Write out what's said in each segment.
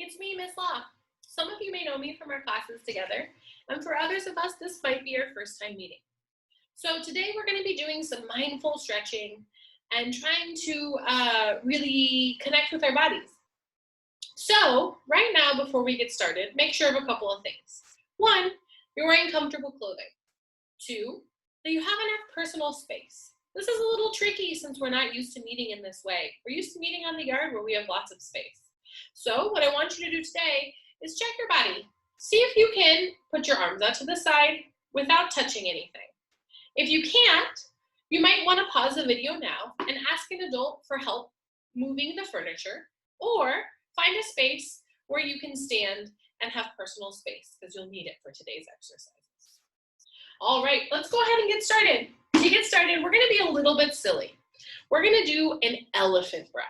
It's me, Miss Law. Some of you may know me from our classes together, and for others of us, this might be our first time meeting. So today we're going to be doing some mindful stretching and trying to really connect with our bodies. So right now, before we get started, make sure of a couple of things. One, you're wearing comfortable clothing. Two, that you have enough personal space. This is a little tricky since we're not used to meeting in this way. We're used to meeting on the yard where we have lots of space. So what I want you to do today is check your body. See if you can put your arms out to the side without touching anything. If you can't, you might want to pause the video now and ask an adult for help moving the furniture, or find a space where you can stand and have personal space because you'll need it for today's exercises. All right, let's go ahead and get started. To get started, we're going to be a little bit silly. We're going to do an elephant breath.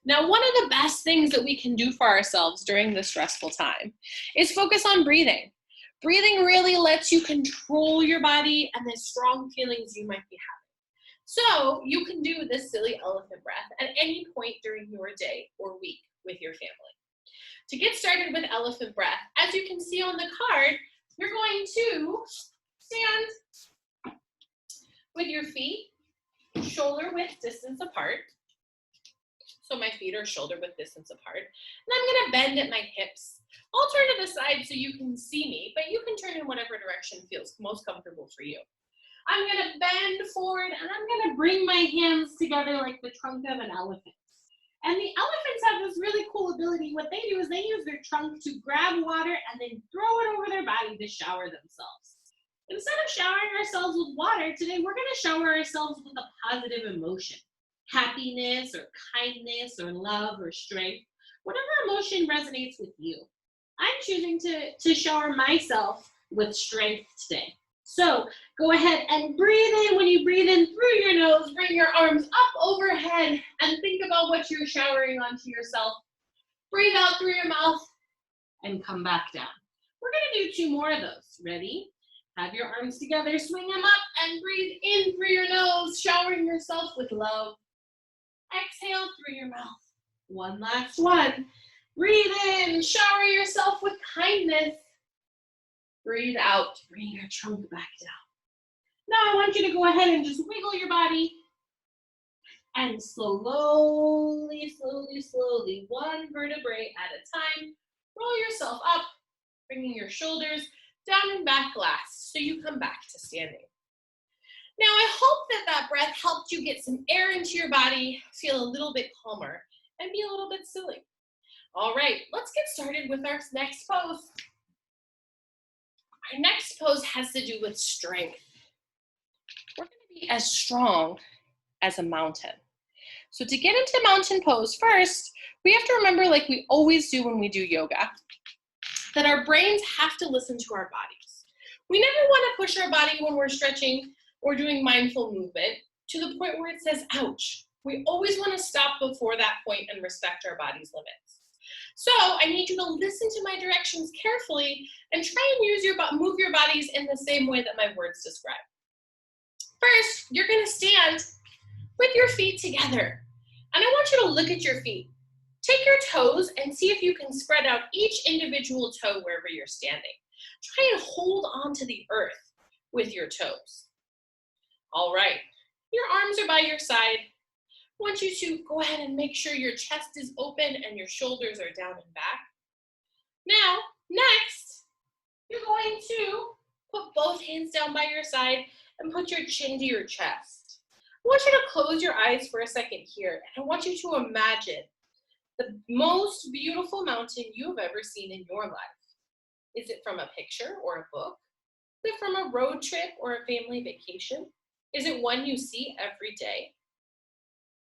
Now, one of the best things that we can do for ourselves during this stressful time is focus on breathing. Breathing really lets you control your body and the strong feelings you might be having. So you can do this silly elephant breath at any point during your day or week with your family. To get started with elephant breath, as you can see on the card, you're going to stand with your feet shoulder width distance apart. So my feet are shoulder width distance apart. And I'm going to bend at my hips. I'll turn to the side so you can see me, but you can turn in whatever direction feels most comfortable for you. I'm going to bend forward and I'm going to bring my hands together like the trunk of an elephant. And the elephants have this really cool ability. What they do is they use their trunk to grab water and then throw it over their body to shower themselves. Instead of showering ourselves with water, today we're going to shower ourselves with a positive emotion. Happiness or kindness or love or strength, whatever emotion resonates with you. I'm choosing to shower myself with strength today. So go ahead and breathe in. When you breathe in through your nose, bring your arms up overhead and think about what you're showering onto yourself. Breathe out through your mouth and come back down. We're going to do 2 more of those. Ready? Have your arms together, swing them up, and breathe in through your nose, showering yourself with love. Exhale through your mouth. One last one. Breathe in, shower yourself with kindness. Breathe out, bring your trunk back down. Now I want you to go ahead and just wiggle your body. And slowly, one vertebrae at a time, roll yourself up, bringing your shoulders down and back last, so you come back to standing. Now, I hope that breath helped you get some air into your body, feel a little bit calmer, and be a little bit silly. All right, let's get started with our next pose. Our next pose has to do with strength. We're going to be as strong as a mountain. So to get into mountain pose, first, we have to remember, like we always do when we do yoga, that our brains have to listen to our bodies. We never want to push our body when we're stretching or doing mindful movement to the point where it says, ouch. We always want to stop before that point and respect our body's limits. So I need you to listen to my directions carefully and try and move your bodies in the same way that my words describe. First, you're going to stand with your feet together. And I want you to look at your feet. Take your toes and see if you can spread out each individual toe wherever you're standing. Try and hold on to the earth with your toes. All right, your arms are by your side. I want you to go ahead and make sure your chest is open and your shoulders are down and back. Now, next, you're going to put both hands down by your side and put your chin to your chest. I want you to close your eyes for a second here, and I want you to imagine the most beautiful mountain you've ever seen in your life. Is it from a picture or a book? Is it from a road trip or a family vacation? Is it one you see every day?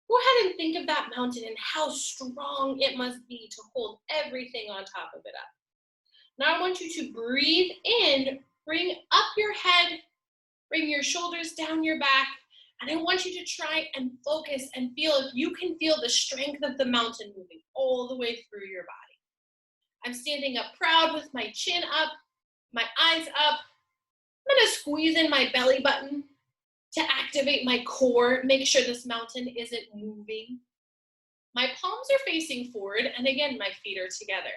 Go ahead and think of that mountain and how strong it must be to hold everything on top of it up. Now I want you to breathe in, bring up your head, bring your shoulders down your back, and I want you to try and focus and feel if you can feel the strength of the mountain moving all the way through your body. I'm standing up proud with my chin up, my eyes up. I'm going to squeeze in my belly button to activate my core, make sure this mountain isn't moving. My palms are facing forward, and again, my feet are together.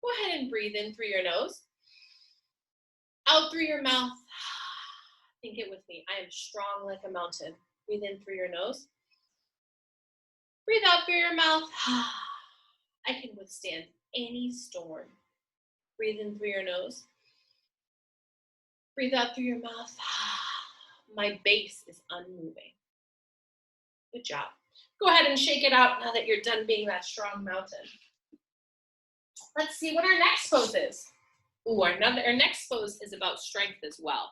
Go ahead and breathe in through your nose. Out through your mouth. Think it with me. I am strong like a mountain. Breathe in through your nose. Breathe out through your mouth. I can withstand any storm. Breathe in through your nose. Breathe out through your mouth. My base is unmoving. Good job. Go ahead and shake it out now that you're done being that strong mountain. Let's see what our next pose is. Ooh, our next pose is about strength as well.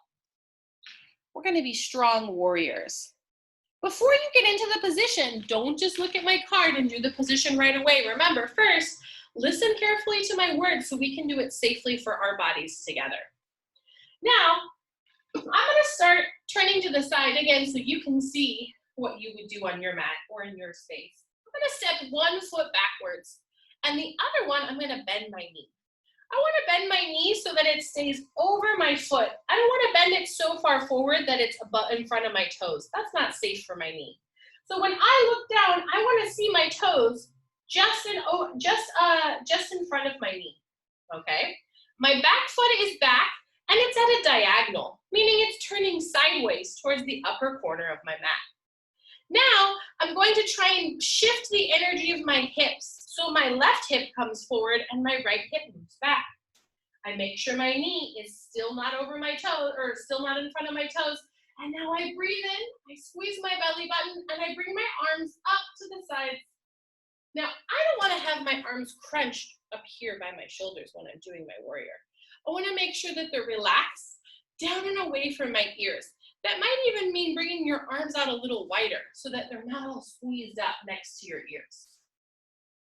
We're going to be strong warriors. Before you get into the position, don't just look at my card and do the position right away. Remember, first, listen carefully to my words so we can do it safely for our bodies together. Now, I'm going to start turning to the side again so you can see what you would do on your mat or in your space. I'm going to step one foot backwards, and the other one, I'm going to bend my knee. I want to bend my knee so that it stays over my foot. I don't want to bend it so far forward that it's in front of my toes. That's not safe for my knee. So when I look down, I want to see my toes just in front of my knee, okay? My back foot is back, and it's at a diagonal, meaning it's turning sideways towards the upper corner of my mat. Now, I'm going to try and shift the energy of my hips. So my left hip comes forward and my right hip moves back. I make sure my knee is still not over my toe, or still not in front of my toes. And now I breathe in, I squeeze my belly button, and I bring my arms up to the sides. Now, I don't want to have my arms crunched up here by my shoulders when I'm doing my warrior. I want to make sure that they're relaxed, down and away from my ears. That might even mean bringing your arms out a little wider so that they're not all squeezed up next to your ears.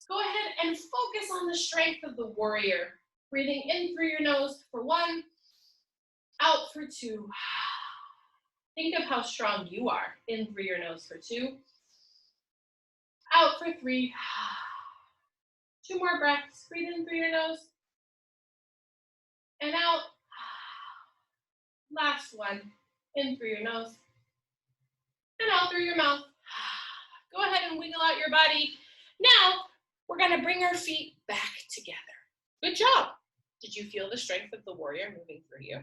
Go ahead and focus on the strength of the warrior. Breathing in through your nose for 1, out for 2. Think of how strong you are. In through your nose for 2, out for 3. 2 more breaths. Breathe in through your nose and out. Last one. In through your nose and out through your mouth. Go ahead and wiggle out your body. Now, we're going to bring our feet back together. Good job. Did you feel the strength of the warrior moving through you?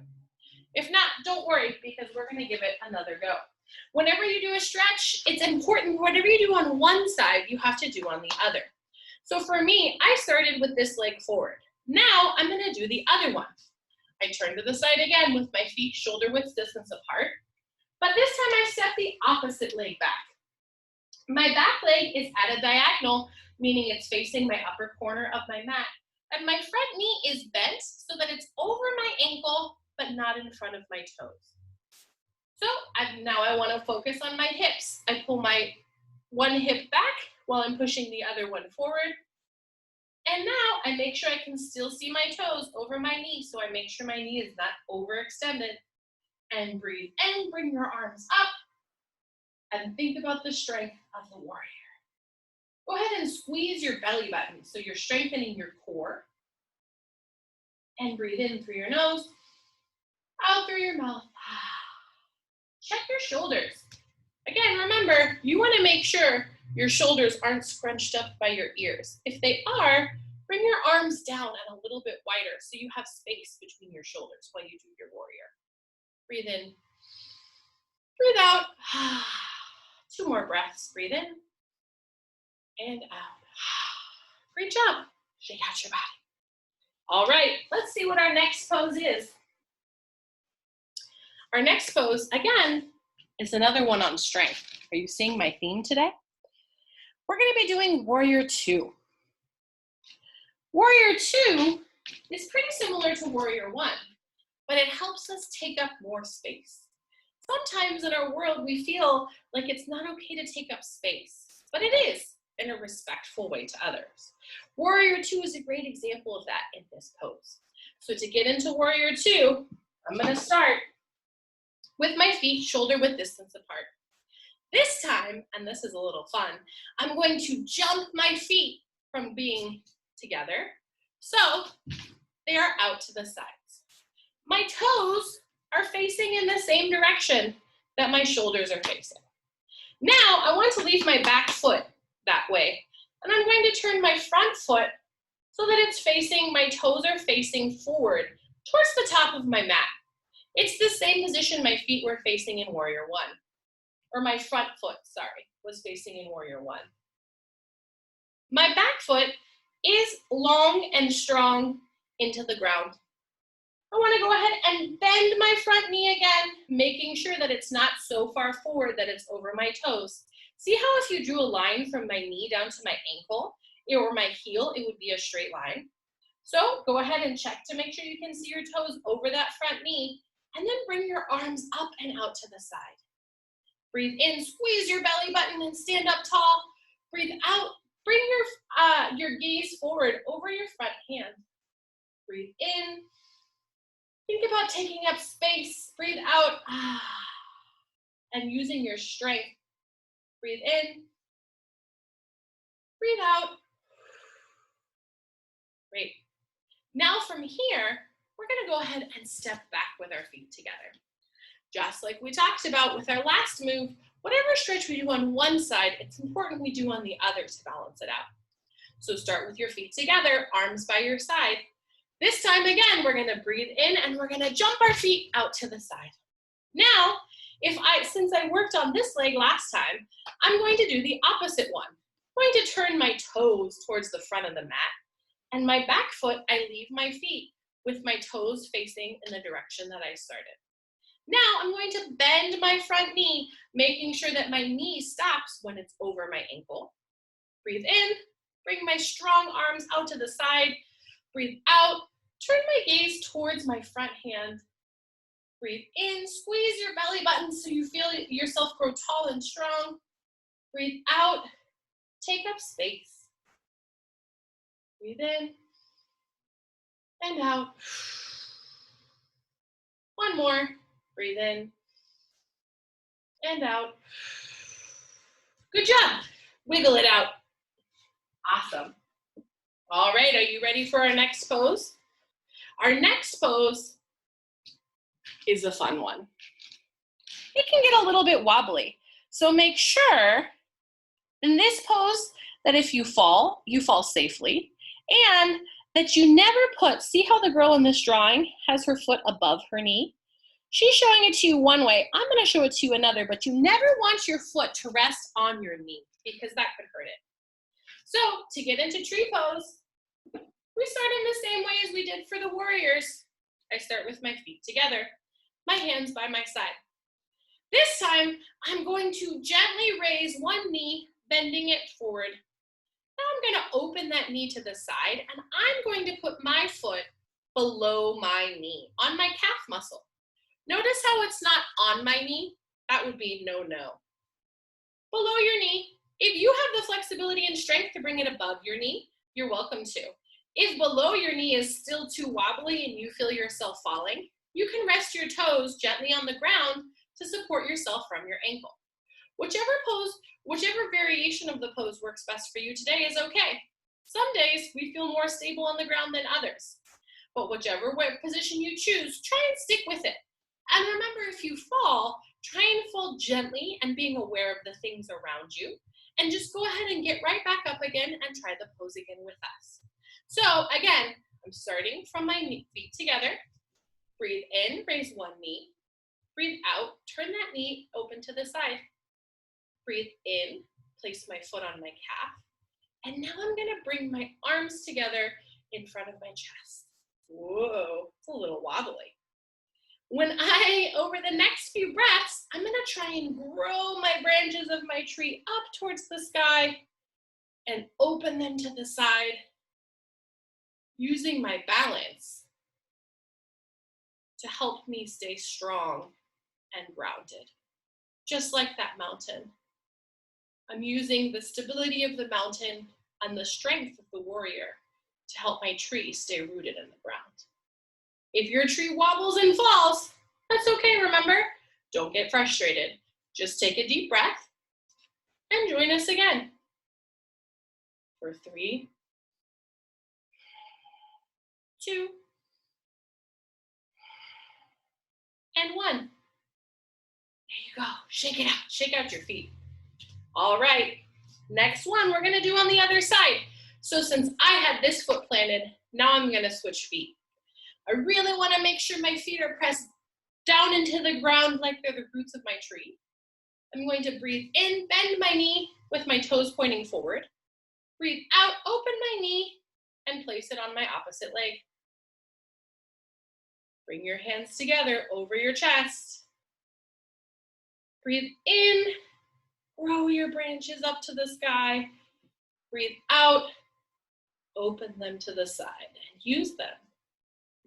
If not, don't worry, because we're going to give it another go. Whenever you do a stretch, it's important, whatever you do on one side, you have to do on the other. So for me, I started with this leg forward. Now, I'm going to do the other one. I turn to the side again with my feet shoulder-width distance apart, but this time I step the opposite leg back. My back leg is at a diagonal, meaning it's facing my upper corner of my mat, and my front knee is bent so that it's over my ankle, but not in front of my toes. So now I want to focus on my hips. I pull my one hip back while I'm pushing the other one forward. And now I make sure I can still see my toes over my knee, so I make sure my knee is not overextended. And breathe in, bring your arms up, and think about the strength of the warrior. Go ahead and squeeze your belly button so you're strengthening your core. And breathe in through your nose, out through your mouth. Check your shoulders. Again, remember, you want to make sure your shoulders aren't scrunched up by your ears. If they are, bring your arms down and a little bit wider so you have space between your shoulders while you do your warrior. Breathe in, breathe out. 2 more breaths. Breathe in and out. Great job. Shake out your body. All right, let's see what our next pose is. Our next pose, again, is another one on strength. Are you seeing my theme today? We're going to be doing Warrior 2. Warrior 2 is pretty similar to Warrior 1, but it helps us take up more space. Sometimes in our world, we feel like it's not okay to take up space, but it is in a respectful way to others. Warrior 2 is a great example of that in this pose. So to get into Warrior 2, I'm going to start with my feet shoulder-width distance apart. This time, and this is a little fun, I'm going to jump my feet from being together, so they are out to the sides. My toes are facing in the same direction that my shoulders are facing. Now, I want to leave my back foot that way, and I'm going to turn my front foot so that it's facing, my toes are facing forward towards the top of my mat. It's the same position my feet were facing in Warrior One, or my front foot, sorry, was facing in Warrior One. My back foot is long and strong into the ground. I want to go ahead and bend my front knee again, making sure that it's not so far forward that it's over my toes. See how if you drew a line from my knee down to my ankle or my heel, it would be a straight line? So go ahead and check to make sure you can see your toes over that front knee, and then bring your arms up and out to the side. Breathe in, squeeze your belly button and stand up tall. Breathe out, bring your gaze forward over your front hand. Breathe in. Think about taking up space. Breathe out. And using your strength. Breathe in. Breathe out. Great. Now from here, we're going to go ahead and step back with our feet together. Just like we talked about with our last move, whatever stretch we do on one side, it's important we do on the other to balance it out. So start with your feet together, arms by your side. This time again, we're gonna breathe in and we're gonna jump our feet out to the side. Now, since I worked on this leg last time, I'm going to do the opposite one. I'm going to turn my toes towards the front of the mat, and my back foot, I leave my feet with my toes facing in the direction that I started. Now I'm going to bend my front knee, making sure that my knee stops when it's over my ankle. Breathe in, bring my strong arms out to the side. Breathe out, turn my gaze towards my front hand. Breathe in, squeeze your belly button so you feel yourself grow tall and strong. Breathe out, take up space. Breathe in and out. One more. Breathe in and out. Good job. Wiggle it out. Awesome. All right, are you ready for our next pose? Our next pose is a fun one. It can get a little bit wobbly. So make sure in this pose that if you fall safely, and that you never put, see how the girl in this drawing has her foot above her knee? She's showing it to you one way. I'm going to show it to you another, but you never want your foot to rest on your knee because that could hurt it. So to get into tree pose, we start in the same way as we did for the warriors. I start with my feet together, my hands by my side. This time, I'm going to gently raise one knee, bending it forward. Now I'm going to open that knee to the side, and I'm going to put my foot below my knee, on my calf muscle. Notice how it's not on my knee? That would be no-no. Below your knee, if you have the flexibility and strength to bring it above your knee, you're welcome to. If below your knee is still too wobbly and you feel yourself falling, you can rest your toes gently on the ground to support yourself from your ankle. Whichever variation of the pose works best for you today is okay. Some days we feel more stable on the ground than others, but whichever position you choose, try and stick with it. And remember, if you fall, try and fall gently and being aware of the things around you, and just go ahead and get right back up again and try the pose again with us. So again, I'm starting from my feet together. Breathe in, raise one knee. Breathe out, turn that knee open to the side. Breathe in, place my foot on my calf. And now I'm gonna bring my arms together in front of my chest. Whoa, it's a little wobbly. Over the next few breaths, I'm gonna try and grow my branches of my tree up towards the sky and open them to the side, using my balance to help me stay strong and grounded. Just like that mountain. I'm using the stability of the mountain and the strength of the warrior to help my tree stay rooted in the ground. If your tree wobbles and falls, that's okay, remember? Don't get frustrated. Just take a deep breath and join us again. For 3, 2, and 1. There you go. Shake it out. Shake out your feet. All right. Next one we're going to do on the other side. So since I had this foot planted, now I'm gonna switch feet. I really wanna make sure my feet are pressed down into the ground like they're the roots of my tree. I'm going to breathe in, bend my knee with my toes pointing forward. Breathe out, open my knee, and place it on my opposite leg. Bring your hands together over your chest. Breathe in, grow your branches up to the sky. Breathe out, open them to the side, and use them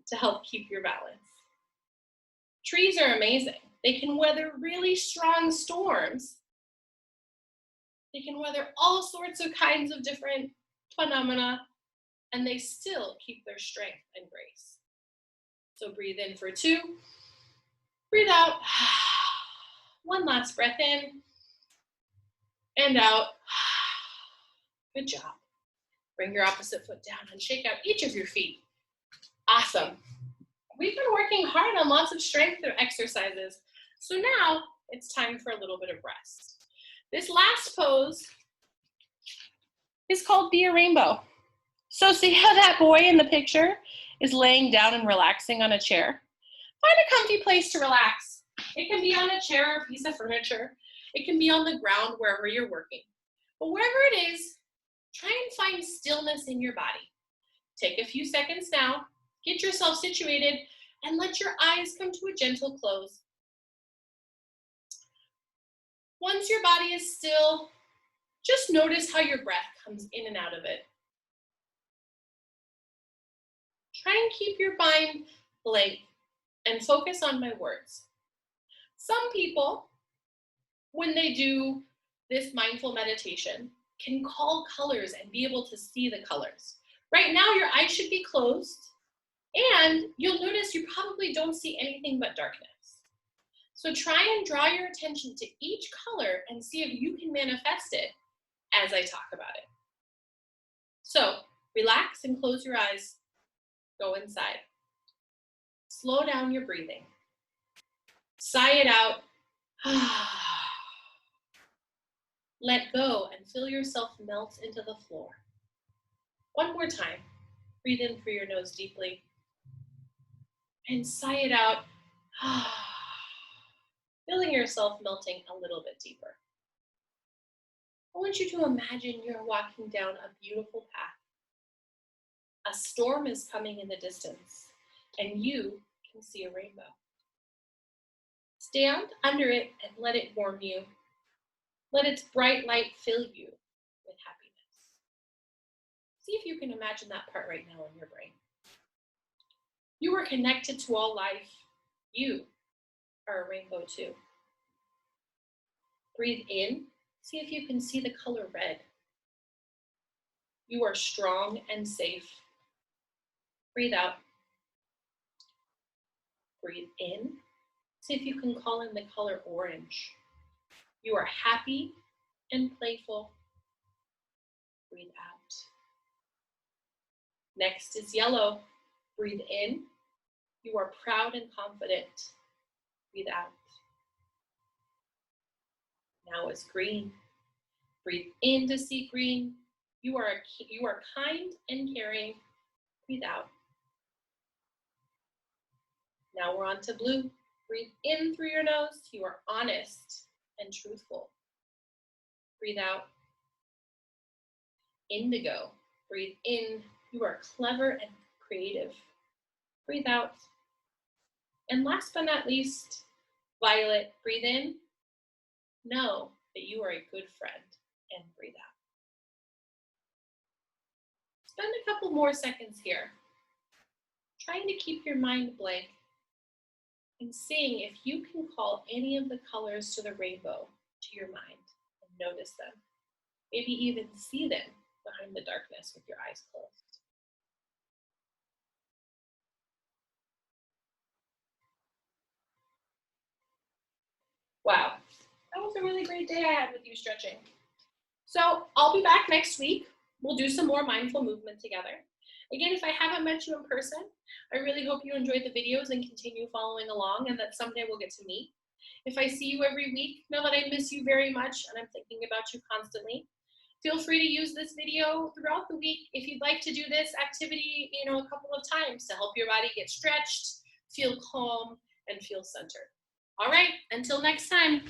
to help keep your balance. Trees are amazing. They can weather really strong storms. They can weather all sorts of kinds of different phenomena, and they still keep their strength and grace. So breathe in for 2, breathe out. One last breath in and out. Good job. Bring your opposite foot down and shake out each of your feet. Awesome. We've been working hard on lots of strength exercises. So now it's time for a little bit of rest. This last pose is called Be a Rainbow. So see how that boy in the picture is laying down and relaxing on a chair? Find a comfy place to relax. It can be on a chair or a piece of furniture. It can be on the ground wherever you're working. But wherever it is, try and find stillness in your body. Take a few seconds now, get yourself situated, and let your eyes come to a gentle close. Once your body is still, just notice how your breath comes in and out of it. Try and keep your mind blank and focus on my words. Some people, when they do this mindful meditation, can call colors and be able to see the colors. Right now, your eyes should be closed, and you'll notice you probably don't see anything but darkness. So try and draw your attention to each color and see if you can manifest it as I talk about it. So relax and close your eyes. Go inside. Slow down your breathing. Sigh it out. Let go and feel yourself melt into the floor. One more time. Breathe in through your nose deeply. And sigh it out. Feeling yourself melting a little bit deeper. I want you to imagine you're walking down a beautiful path. A storm is coming in the distance, and you can see a rainbow. Stand under it and let it warm you. Let its bright light fill you with happiness. See if you can imagine that part right now in your brain. You are connected to all life. You are a rainbow too. Breathe in. See if you can see the color red. You are strong and safe. Breathe out. Breathe in. See if you can call in the color orange. You are happy and playful. Breathe out. Next is yellow. Breathe in. You are proud and confident. Breathe out. Now it's green. Breathe in to see green. You are kind and caring. Breathe out. Now we're on to blue. Breathe in through your nose. You are honest and truthful. Breathe out. Indigo. Breathe in. You are clever and creative. Breathe out. And last but not least, violet. Breathe in. Know that you are a good friend, and breathe out. Spend a couple more seconds here, trying to keep your mind blank and seeing if you can call any of the colors to the rainbow to your mind and notice them. Maybe even see them behind the darkness with your eyes closed. Wow, that was a really great day I had with you stretching. So I'll be back next week. We'll do some more mindful movement together. Again, if I haven't met you in person, I really hope you enjoyed the videos and continue following along, and that someday we'll get to meet. If I see you every week, know that I miss you very much and I'm thinking about you constantly. Feel free to use this video throughout the week if you'd like to do this activity, a couple of times to help your body get stretched, feel calm, and feel centered. All right, until next time.